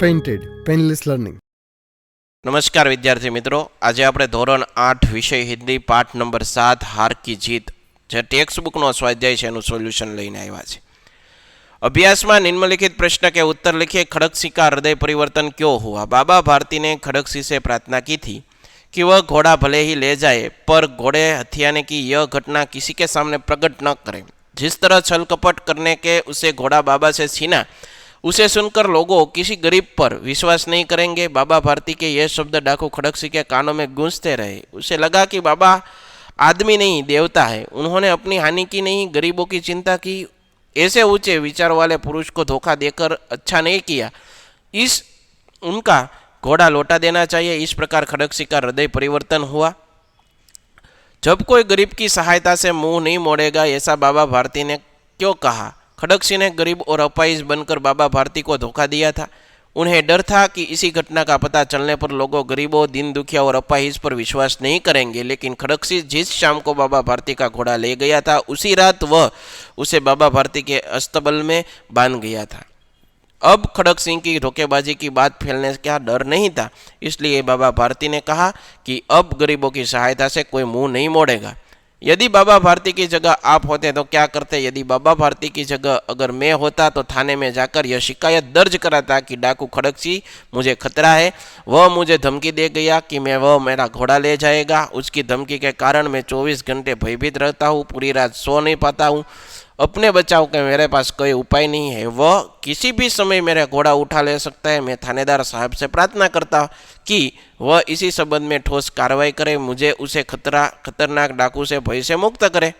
Painted painless learning. નમસ્કાર વિદ્યાર્થી મિત્રો, આજે આપણે ધોરણ 8 વિષય હિન્દી પાઠ નંબર 7 હાર કી જીત જે ટેક્સ્ટ બુકનો સ્વાધ્યાય છે એનું સોલ્યુશન લઈને આવ્યા છે. अभ्यास में निम्नलिखित प्रश्न के उत्तर लिखिए. खड़गसिंह का हृदय परिवर्तन क्यों हुआ? बाबा भारती ने खड़गसिंह से प्रार्थना की थी कि वह घोड़ा भले ही ले जाए पर घोड़े हथियाने की यह घटना किसी के सामने प्रकट न करे. जिस तरह छल कपट करने के उसे घोड़ा बाबा से छीना, उसे सुनकर लोगों किसी गरीब पर विश्वास नहीं करेंगे. बाबा भारती के यह शब्द डाकू खड़गसिंह के कानों में गूंजते रहे. उसे लगा कि बाबा आदमी नहीं देवता है. उन्होंने अपनी हानि की नहीं, गरीबों की चिंता की. ऐसे ऊंचे विचार वाले पुरुष को धोखा देकर अच्छा नहीं किया. इस उनका घोड़ा लौटा देना चाहिए. इस प्रकार खड़गसिंह का हृदय परिवर्तन हुआ. जब कोई गरीब की सहायता से मुंह नहीं मोड़ेगा, ऐसा बाबा भारती ने क्यों कहा? खड़गसिंह ने गरीब और अपाहिज बनकर बाबा भारती को धोखा दिया था. उन्हें डर था कि इसी घटना का पता चलने पर लोगों गरीबों, दीन दुखिया और अपाहिज पर विश्वास नहीं करेंगे. लेकिन खड़गसिंह जिस शाम को बाबा भारती का घोड़ा ले गया था, उसी रात वह उसे बाबा भारती के अस्तबल में बांध गया था. अब खड़गसिंह की धोखेबाजी की बात फैलने का डर नहीं था. इसलिए बाबा भारती ने कहा कि अब गरीबों की सहायता से कोई मुंह नहीं मोड़ेगा. यदि बाबा भारती की जगह आप होते तो क्या करते? यदि बाबा भारती की जगह अगर मैं होता तो थाने में जाकर यह शिकायत दर्ज कराता कि डाकू खड़गसिंह मुझे खतरा है. वह मुझे धमकी दे गया कि वह मेरा घोड़ा ले जाएगा. उसकी धमकी के कारण मैं 24 घंटे भयभीत रहता हूँ, पूरी रात सो नहीं पाता हूँ. अपने बचाव के मेरे पास कोई उपाय नहीं है. वह किसी भी समय मेरा घोड़ा उठा ले सकता है. मैं थानेदार साहब से प्रार्थना करता कि वह इसी संबंध में ठोस कार्रवाई करे, मुझे उसे खतरनाक डाकू से भय से मुक्त करे.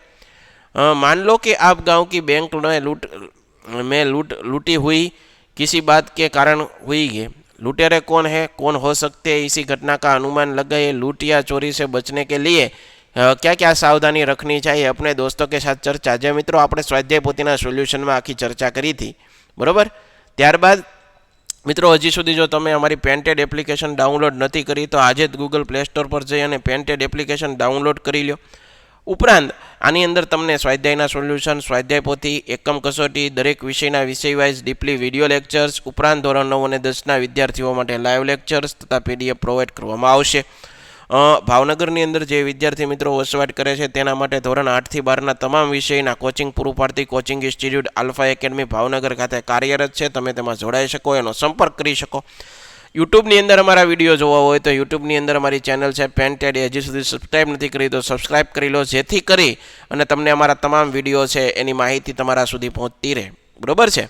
मान लो कि आप गांव की बैंक में लूटी हुई किसी बात के कारण हुई है. लुटेरे कौन है, कौन हो सकते हैं, इसी घटना का अनुमान लगाए. लूट या चोरी से बचने के लिए क्या क्या सावधानी रखनी चाहिए, अपने दोस्तों के साथ चर्चा. जे मित्रों આપણે સ્વાધ્યાય પોથીના સોલ્યુશનમાં આખી ચર્ચા કરી હતી, બરાબર. ત્યારબાદ મિત્રો હજી સુધી જો તમે અમારી પેન્ટેડ એપ્લિકેશન ડાઉનલોડ નથી કરી તો આજે જ ગૂગલ પ્લે સ્ટોર પર જઈ અને પેન્ટેડ એપ્લિકેશન ડાઉનલોડ કરી લો. ઉપરાંત આની અંદર તમને સ્વાધ્યાયના સોલ્યુશન, સ્વાધ્યાય પોથી, એકમ કસોટી, દરેક વિષયના વિષય વાઇઝ ડીપલી વિડીયો લેક્ચર્સ, ઉપરાંત ધોરણ 9 અને 10ના વિદ્યાર્થીઓ માટે લાઈવ લેક્ચર્સ તથા પીડીએફ પ્રોવાઈડ કરવામાં આવશે. ભાવનગરની અંદર જે વિદ્યાર્થી મિત્રો વસવાટ કરે છે તેના માટે ધોરણ 8 થી 12ના તમામ વિષયના કોચિંગ પૂરું પાડતી coaching institute alpha academy Bhavnagar ખાતે કાર્યરત છે. તમે તેમાં જોડાઈ શકો, એનો સંપર્ક કરી શકો. યુટ્યુબની અંદર અમારા વિડીયો જોવા હોય તો યુટ્યુબની અંદર અમારી ચેનલ છે પેન્ટેડ, હજી સુધી સબસ્ક્રાઈબ નથી કરી તો સબસ્ક્રાઈબ કરી લો, જેથી કરી અને તમને અમારા તમામ વિડીયો છે એની માહિતી તમારા સુધી પહોંચતી રહે, બરોબર છે.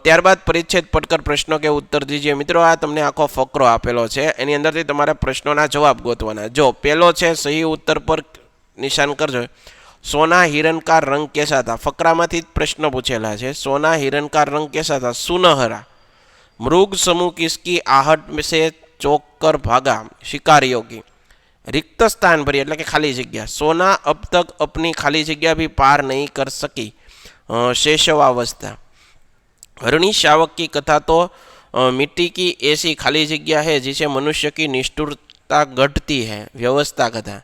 ત્યારબાદ પરિચ્છેદ પટકર પ્રશ્નો કે ઉત્તર દીजिए. મિત્રો આ તમને આખો ફકરો આપેલો છે, એની અંદરથી તમારે પ્રશ્નોના જવાબ ગોતવાના. જો પહેલો છે સહી ઉત્તર પર નિશાન કરજો. सोना हिरण का रंग कैसा था? फकरामांथी ज प्रश्न पूछेला है. सोना हिरण का रंग कैसा था? सुनहरा. मृग समूह किसकी आहट में से चौंक कर भागा? शिकारियों की. रिक्त स्थान भरी એટલે કે खाली जगह. सोना अब तक अपनी खाली जगह भी पार नहीं कर सकी. शेषवावस्था. हरणी शावक की कथा तो मिट्टी की ऐसी खाली जगह है जिसे मनुष्य की निष्ठुरता घटती है. व्यवस्था कथा.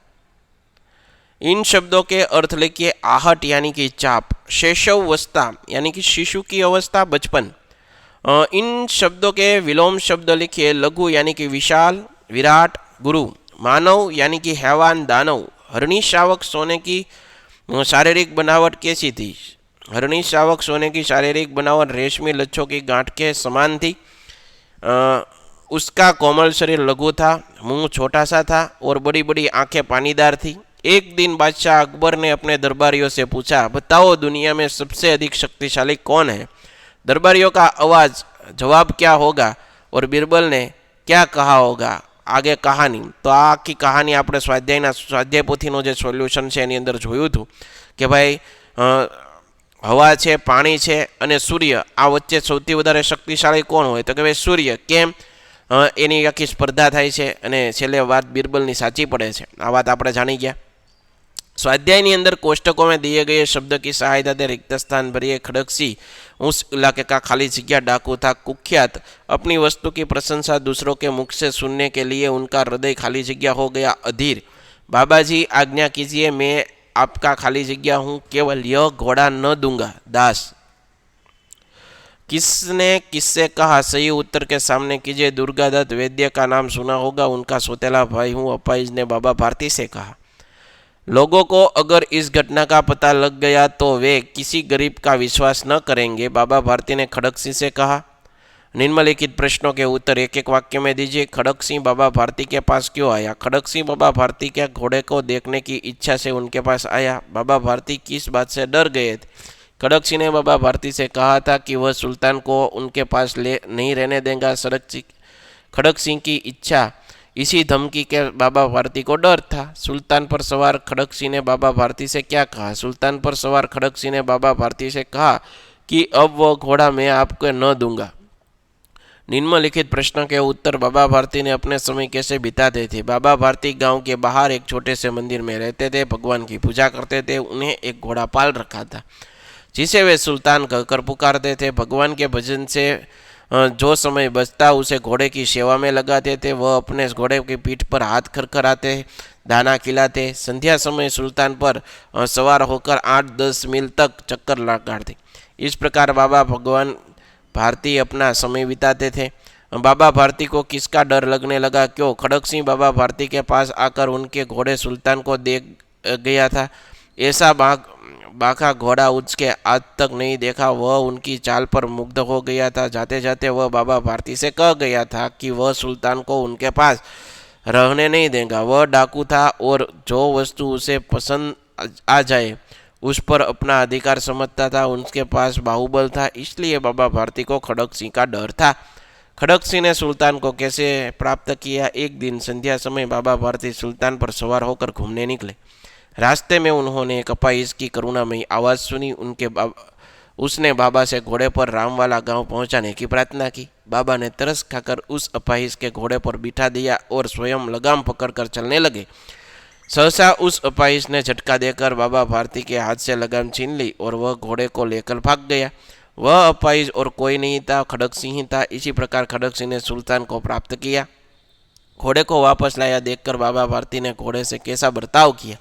इन शब्दों के अर्थ लिखिए. आहट यानी कि चाप, शैशवावस्था यानी कि शिशु की अवस्था, बचपन. इन शब्दों के विलोम शब्द लिखिए. लघु यानी कि विशाल, विराट, गुरु. मानव यानी कि हैवान, दानव. हरणी शावक सोने की शारीरिक बनावट कैसी थी? हरणी शावक सोने की शारीरिक बनावट रेशमी लच्छों की गांठ के समान थी. उसका कोमल शरीर लघु था, मुंह छोटा सा था और बड़ी बड़ी आंखें पानीदार थी. एक दिन बादशाह अकबर ने अपने दरबारियों से पूछा, बताओ दुनिया में सबसे अधिक शक्तिशाली कौन है? दरबारियों का आवाज जवाब क्या होगा और बीरबल ने क्या कहा होगा? आगे कहानी. तो आ आखी कहानी આપણે સ્વાધ્યાય પોથીનો જે સોલ્યુશન છે એની અંદર જોયું હતું કે ભાઈ હવા છે, પાણી છે અને સૂર્ય, આ વચ્ચે સૌથી વધારે શક્તિશાળી કોણ હોય? તો કે ભાઈ સૂર્ય. કેમ? એની આખી સ્પર્ધા થાય છે અને છેલ્લે વાત બીરબલની સાચી પડે છે. આ વાત આપણે જાણી ગયા. स्वाध्याय अंदर कोष्टकों में दिए गए शब्द की सहायता से रिक्त स्थान भरिए. खड़गसिंह उस इलाके का खाली जगह डाकू था. कुख्यात. अपनी वस्तु की प्रशंसा दूसरों के मुख से सुनने के लिए उनका हृदय खाली जगह हो गया. अधीर. बाबा जी आज्ञा कीजिए, मैं आपका खाली जगह हूँ, केवल यह घोड़ा न दूंगा. दास. किसने किससे कहा? सही उत्तर के सामने कीजिए। दुर्गा दत्त वैद्य का नाम सुना होगा, उनका सौतेला भाई हूँ, अपाहिज ने बाबा भारती से कहा। लोगों को अगर इस घटना का पता लग गया तो वे किसी गरीब का विश्वास न करेंगे, बाबा भारती ने खड़क सिंह से कहा। निम्नलिखित प्रश्नों के उत्तर एक एक वाक्य में दीजिए। खड़क सिंह बाबा भारती के पास क्यों आया? खड़क सिंह बाबा भारती के घोड़े को देखने की इच्छा से उनके पास आया। बाबा भारती किस बात से डर गए थे? खड़क सिंह ने बाबा भारती से कहा था कि वह सुल्तान को उनके पास ले नहीं रहने देगा। खड़क सिंह की इच्छा इसी धमकी के बाबा भारती को डर था। सुल्तान पर सवार खड़क सिंह ने बाबा भारती से क्या कहा? सुल्तान पर सवार खड़क सिंह ने बाबा भारती से कहा कि अब वह घोड़ा मैं आपको न दूंगा। निम्नलिखित प्रश्नों के उत्तर बाबा भारती ने अपने समय कैसे बिताते थे? बाबा भारती गांव के बाहर एक छोटे से मंदिर में रहते थे, भगवान की पूजा करते थे। उन्हें एक घोड़ा पाल रखा था जिसे वे सुल्तान कहकर पुकारते थे। भगवान के भजन से जो समय बचता उसे घोड़े की सेवा में लगाते थे। वह अपने घोड़े की पीठ पर हाथ खरखराते, दाना खिलाते। संध्या समय सुल्तान पर सवार होकर 8-10 मील तक चक्कर लगाते। इस प्रकार बाबा भगवान भारती अपना समय बिताते थे। बाबा भारती को किसका डर लगने लगा? क्यों? खड़क सिंह बाबा भारती के पास आकर उनके घोड़े सुल्तान को देख गया था। ऐसा बाका घोड़ा उसके आज तक नहीं देखा। वह उनकी चाल पर मुग्ध हो गया था। जाते जाते वह बाबा भारती से कह गया था कि वह सुल्तान को उनके पास रहने नहीं देगा। वह डाकू था और जो वस्तु उसे पसंद आ जाए उस पर अपना अधिकार समझता था। उनके पास बाहुबल था, इसलिए बाबा भारती को खड़क सिंह का डर था। खड़क सिंह ने सुल्तान को कैसे प्राप्त किया? एक दिन संध्या समय बाबा भारती सुल्तान पर सवार होकर घूमने निकले। रास्ते में उन्होंने एक अपाहिज की करुणामयी आवाज़ सुनी। उसने बाबा से घोड़े पर रामवाला गांव पहुंचाने की प्रार्थना की। बाबा ने तरस खाकर उस अपाहिज के घोड़े पर बिठा दिया और स्वयं लगाम पकड़कर चलने लगे। सहसा उस अपाहिज ने झटका देकर बाबा भारती के हाथ से लगाम छीन ली और वह घोड़े को लेकर भाग गया। वह अपाहिज और कोई नहीं था, खड़क सिंह ही था। इसी प्रकार खड़क सिंह ने सुल्तान को प्राप्त किया। घोड़े को वापस लाया देखकर बाबा भारती ने घोड़े से कैसा बर्ताव किया?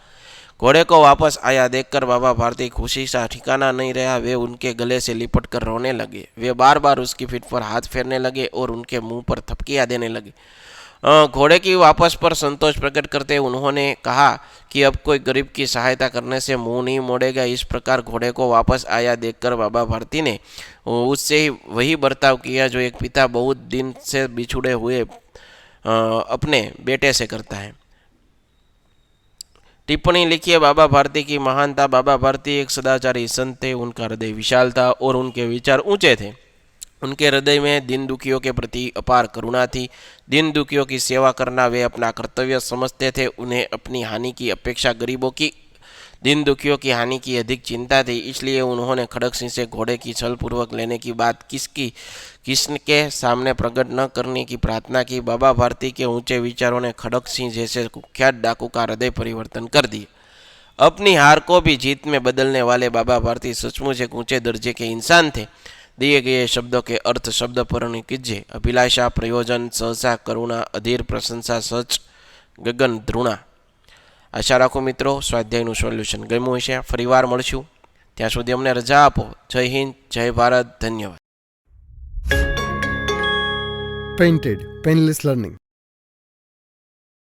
घोड़े को वापस आया देखकर बाबा भारती खुशी सा ठिकाना नहीं रहा। वे उनके गले से लिपट कर रोने लगे। वे बार बार उसकी पीठ पर हाथ फेरने लगे और उनके मुंह पर थपकियां देने लगे। घोड़े की वापस पर संतोष प्रकट करते उन्होंने कहा कि अब कोई गरीब की सहायता करने से मुंह नहीं मोड़ेगा। इस प्रकार घोड़े को वापस आया देखकर बाबा भारती ने उससे ही वही बर्ताव किया जो एक पिता बहुत दिन से बिछुड़े हुए अपने बेटे से करता है। टिप्पणी लिखिए। बाबा भारती की महानता। बाबा भारती एक सदाचारी संत थे। उनका हृदय विशाल था और उनके विचार ऊंचे थे। उनके हृदय में दीन दुखियों के प्रति अपार करुणा थी। दीन दुखियों की सेवा करना वे अपना कर्तव्य समझते थे। उन्हें अपनी हानि की अपेक्षा गरीबों की, दीन दुखियों की हानि की अधिक चिंता थी। इसलिए उन्होंने खड़क सिंह से घोड़े की छलपूर्वक लेने की बात किसके सामने प्रकट न करने की प्रार्थना की। बाबा भारती के ऊंचे विचारों ने खड़क सिंह जैसे कुख्यात डाकू का हृदय परिवर्तन कर दिया। अपनी हार को भी जीत में बदलने वाले बाबा भारती सचमुच एक ऊंचे दर्जे के इंसान थे। दिए गए शब्दों के अर्थ शब्द पर कीजिए। अभिलाषा, प्रयोजन, सहसा, करुणा, अधीर, प्रशंसा, सच, गगन, ધૃણા। આશા રાખો મિત્રો સ્વાધ્યાયનું સોલ્યુશન ગમ્યું હશે। ફરીવાર મળશું, ત્યાં સુધી અમને રજા આપો। જય હિન્દ, જય ભારત, ધન્યવાદ। Painted Painless Learning.